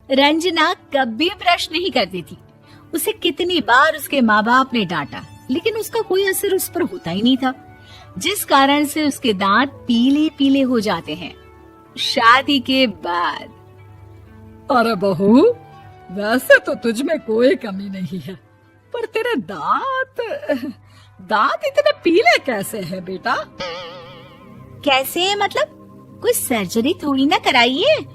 रंजना कभी ब्रश नहीं करती थी। उसे कितनी बार उसके माँ बाप ने डांटा, लेकिन उसका कोई असर उस पर होता ही नहीं था, जिस कारण से उसके दांत पीले पीले हो जाते हैं। शादी के बाद अरे बहू, वैसे तो तुझ में कोई कमी नहीं है, पर तेरे दांत इतने पीले कैसे हैं बेटा? कैसे मतलब? कोई सर्जरी थोड़ी ना कराइए।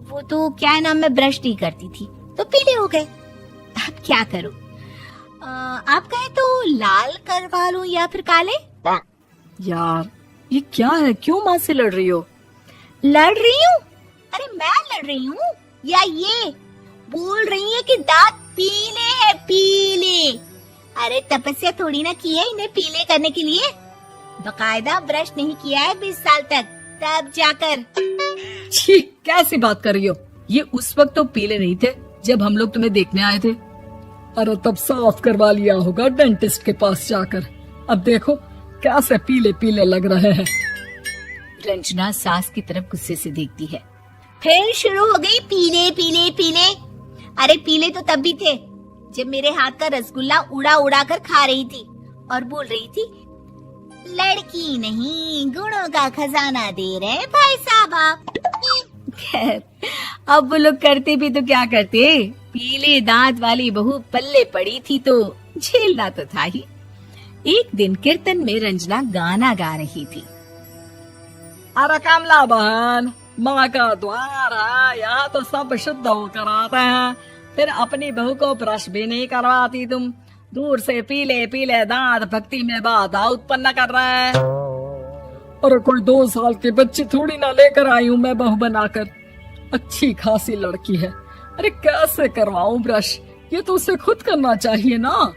वो तो क्या नाम, मैं ब्रश नहीं करती थी तो पीले हो गए। अब क्या करूं? आप कहे तो लाल करवा लूं या फिर काले? यार ये क्या है, क्यों माँ से लड़ रही हो? लड़ रही हूँ? अरे मैं लड़ रही हूँ या ये बोल रही है कि दांत पीले हैं, पीले। अरे तपस्या थोड़ी ना की है इन्हें पीले करने के लिए। बकायदा ब्रश नहीं किया है 20 साल तक, तब जाकर। छी, कैसी बात कर रही हो? ये उस वक्त तो पीले नहीं थे जब हम लोग तुम्हें देखने आए थे। अरे तब साफ करवा लिया होगा डेंटिस्ट के पास जाकर। अब देखो कैसे पीले पीले लग रहे हैं। रंजना सास की तरफ गुस्से से देखती है। फिर शुरू हो गई पीले पीले पीले। अरे पीले तो तब भी थे जब मेरे हाथ का रसगुल्ला उड़ा उड़ा कर खा रही थी और बोल रही थी, लड़की नहीं गुणों का खजाना दे रहे भाई साहब आप। खैर, अब वो लोग करते भी तो क्या करते, पीले दांत वाली बहू पल्ले पड़ी थी तो झेलना तो था ही। एक दिन कीर्तन में रंजना गाना गा रही थी। अरे कमला बहन, माँ का द्वार है, यहाँ तो सब शुद्ध होकर आते हैं, फिर अपनी बहू को ब्रश भी नहीं करवाती तुम। दूर से पीले पीले दांत भक्ति में बाधा उत्पन्न कर रहे हैं। अरे कोई 2 साल के बच्ची थोड़ी ना लेकर आई हूँ मैं बहू बनाकर। अच्छी खासी लड़की है, अरे कैसे करवाऊं ब्रश? ये तो उसे खुद करना चाहिए ना।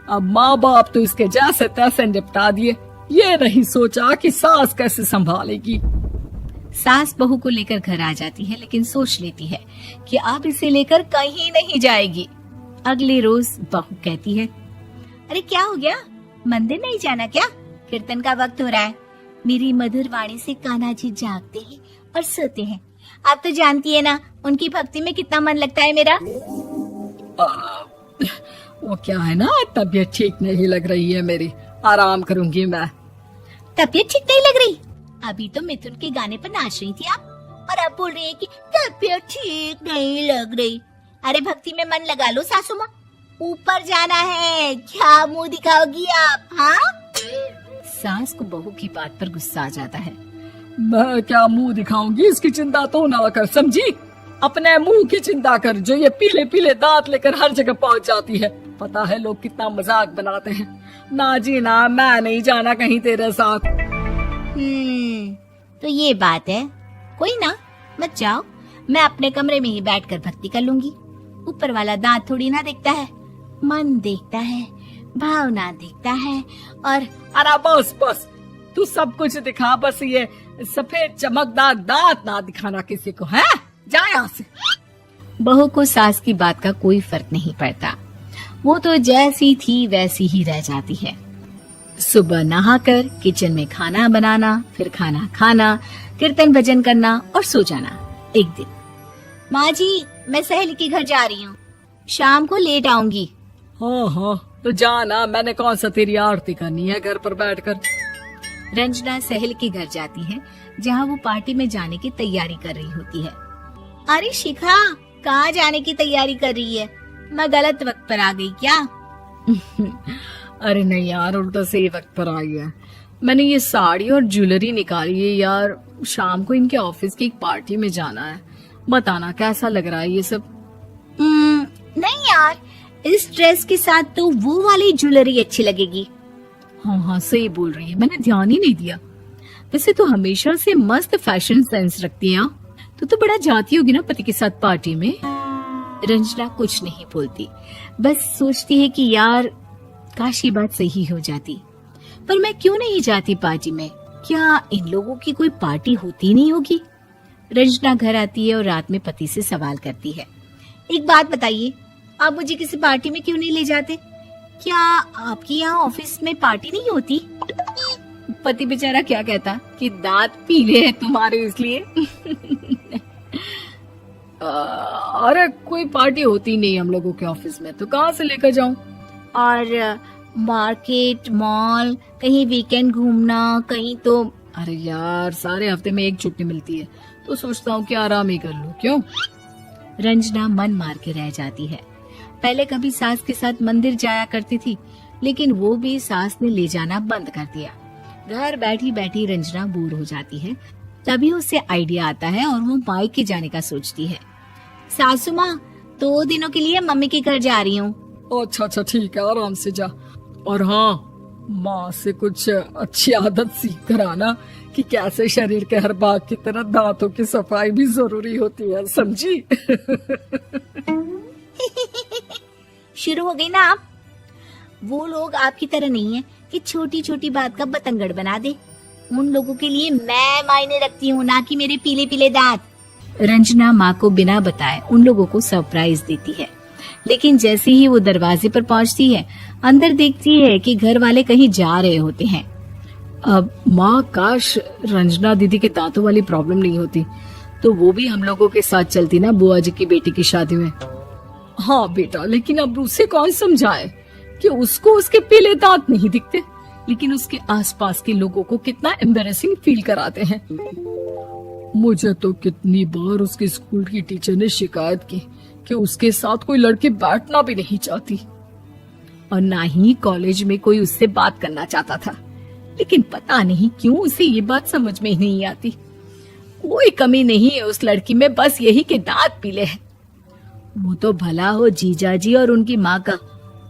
अब माँ बाप तो इसके जैसे तैसे निपटा दिए, ये नहीं सोचा कि सास कैसे संभालेगी। सास बहू को लेकर घर आ जाती है, लेकिन सोच लेती है कि अब इसे लेकर कहीं नहीं जाएगी। अगले रोज बहू कहती है, अरे क्या हो गया, मंदिर नहीं जाना क्या? कीर्तन का वक्त हो रहा है। मेरी मधुर वाणी से कान्हा जी जागते हैं और सोते हैं। आप तो जानती है ना उनकी भक्ति में कितना मन लगता है मेरा। वो क्या है ना, तबीयत ठीक नहीं लग रही है मेरी, आराम करूंगी मैं। तबीयत ठीक नहीं लग रही? अभी तो मिथुन के गाने पर नाच रही थी आप, और अब बोल रही है कि तबीयत ठीक नहीं लग रही। अरे भक्ति में मन लगा लो सासू माँ, ऊपर जाना है, क्या मुंह दिखाओगी आप? हाँ? सास को बहू की बात पर गुस्सा आ जाता है। मैं क्या मुंह दिखाऊंगी, इसकी चिंता तो ना कर, समझी? अपने मुंह की चिंता कर, जो ये पीले पीले दांत लेकर हर जगह पहुंच जाती है। पता है लोग कितना मजाक बनाते हैं। ना जी ना, मैं नहीं जाना कहीं तेरे साथ। तो ये बात है, कोई ना, मत जाओ, मैं अपने कमरे में ही बैठकर भक्ति कर लूंगी। ऊपर वाला दांत थोड़ी ना देखता है, मन देखता है, भावना देखता है। और अरे बस बस, तू सब कुछ दिखा, बस ये सफेद चमकदार दांत ना दिखाना किसी को, है? जा यहाँ से। बहू को सास की बात का कोई फर्क नहीं पड़ता, वो तो जैसी थी वैसी ही रह जाती है। सुबह नहाकर किचन में खाना बनाना, फिर खाना खाना, कीर्तन भजन करना और सो जाना। एक दिन, माँ जी मैं सहेली के घर जा रही हूँ, शाम को लेट आऊंगी। हाँ हाँ तो जाना, मैंने कौन सा तेरी आरती करनी है घर पर बैठकर। रंजना सहेली के घर जाती है, जहाँ वो पार्टी में जाने की तैयारी कर रही होती है। अरे शिखा, कहाँ जाने की तैयारी कर रही है? मैं गलत वक्त पर आ गई क्या? अरे नहीं यार, उल्टा सही वक्त पर आई है। मैंने ये साड़ी और ज्वेलरी निकाली है यार, शाम को इनके ऑफिस की एक पार्टी में जाना है। बताना कैसा लग रहा है ये सब? नहीं यार, इस ड्रेस के साथ तो वो वाली ज्वेलरी अच्छी लगेगी। हाँ हाँ सही बोल रही है, मैंने ध्यान ही नहीं दिया। वैसे तो हमेशा से मस्त फैशन सेंस रखती है। तो बड़ा जाती होगी ना पति के साथ पार्टी में। रंजना कुछ नहीं बोलती, बस सोचती है कि यार काश ये बात सही हो जाती, पर मैं क्यों नहीं जाती पार्टी में? क्या इन लोगों की कोई पार्टी होती नहीं होगी? रंजना घर आती है और रात में पति से सवाल करती है, एक बात बताइए, आप मुझे किसी पार्टी में क्यों नहीं ले जाते? क्या आपकी यहाँ ऑफिस में पार्टी नहीं होती? पति बेचारा क्या कहता कि दांत पीले हैं तुम्हारे इसलिए। अरे कोई पार्टी होती नहीं हम लोगों के ऑफिस में, तो कहाँ से लेकर जाऊं? और मार्केट, मॉल, कहीं वीकेंड घूमना, कहीं तो। अरे यार, सारे हफ्ते में एक छुट्टी मिलती है, तो सोचता हूँ कि आराम ही कर लूं। क्यों? रंजना मन मार के रह जाती है। पहले कभी सास के साथ मंदिर जाया करती थी, लेकिन वो भी सास ने ले जाना बंद कर दिया। घर बैठी बैठी रंजना बोर हो जाती है। तभी उसे आइडिया आता है और वो मायके जाने का सोचती है। सासू माँ, 2 दिनों के लिए मम्मी के घर जा रही हूँ। अच्छा अच्छा ठीक है, आराम से जा। और हाँ, माँ से कुछ अच्छी आदत सीख कर आना कि कैसे शरीर के हर भाग की तरह दांतों की सफाई भी जरूरी होती है, समझी? शुरू हो गई ना आप? वो लोग आपकी तरह नहीं है कि छोटी छोटी बात का बतंगड़ बना दे। उन लोगों के लिए मैं मायने रखती हूँ, ना कि मेरे पीले पीले दांत। रंजना माँ को बिना बताए उन लोगों को सरप्राइज देती है, लेकिन जैसे ही वो दरवाजे पर पहुंचती है, अंदर देखती है कि घर वाले कहीं जा रहे होते हैं। अब माँ, काश रंजना दीदी के दांतों वाली प्रॉब्लम नहीं होती, तो वो भी हम लोगों के साथ चलती ना बुआ जी की बेटी की शादी में। हाँ बेटा, लेकिन अब उसे कौन समझाए कि उसको उसके पीले दांत नहीं दिखते, लेकिन उसके आसपास के लोगों को कितना एम्बैरेसिंग फील कराते हैं। मुझे तो कितनी बार उसके स्कूल की टीचर ने शिकायत की कि उसके साथ कोई लड़की बैठना भी नहीं चाहती, और ना ही कॉलेज में कोई उससे बात करना चाहता था। लेकिन पता नहीं क्यों उसे ये बात समझ में ही नहीं आती। कोई कमी नहीं है उस लड़की में, बस यही कि दांत पीले हैं। वो तो भला हो जीजा जी और उनकी माँ का,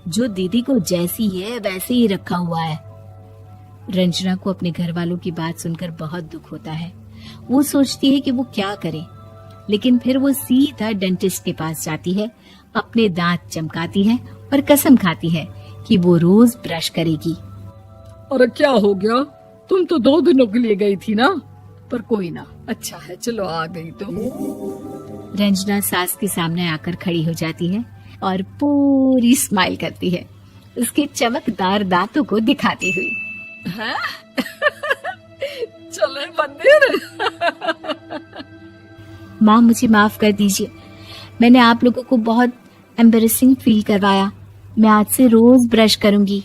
जो दीदी को जैसी है वैसे ही रखा हुआ है। रंजना को अपने घर वालों की बात सुनकर बहुत दुख होता है। वो सोचती है कि वो क्या करे, लेकिन फिर वो सीधा डेंटिस्ट के पास जाती है, अपने दांत चमकाती है और कसम खाती है कि वो रोज ब्रश करेगी। अरे क्या हो गया? तुम तो 2 दिनों के लिए गई थी ना, पर कोई ना, अच्छा है, चलो आ गई तो। रंजना सास के सामने आकर खड़ी हो जाती है और पूरी स्माइल करती है, उसके चमकदार दांतों को दिखाती हुई। हैं? चले मंदिर? माँ, मुझे माफ कर दीजिए, मैंने आप लोगों को बहुत एम्बैरेसिंग फील करवाया। मैं आज से रोज ब्रश करूंगी।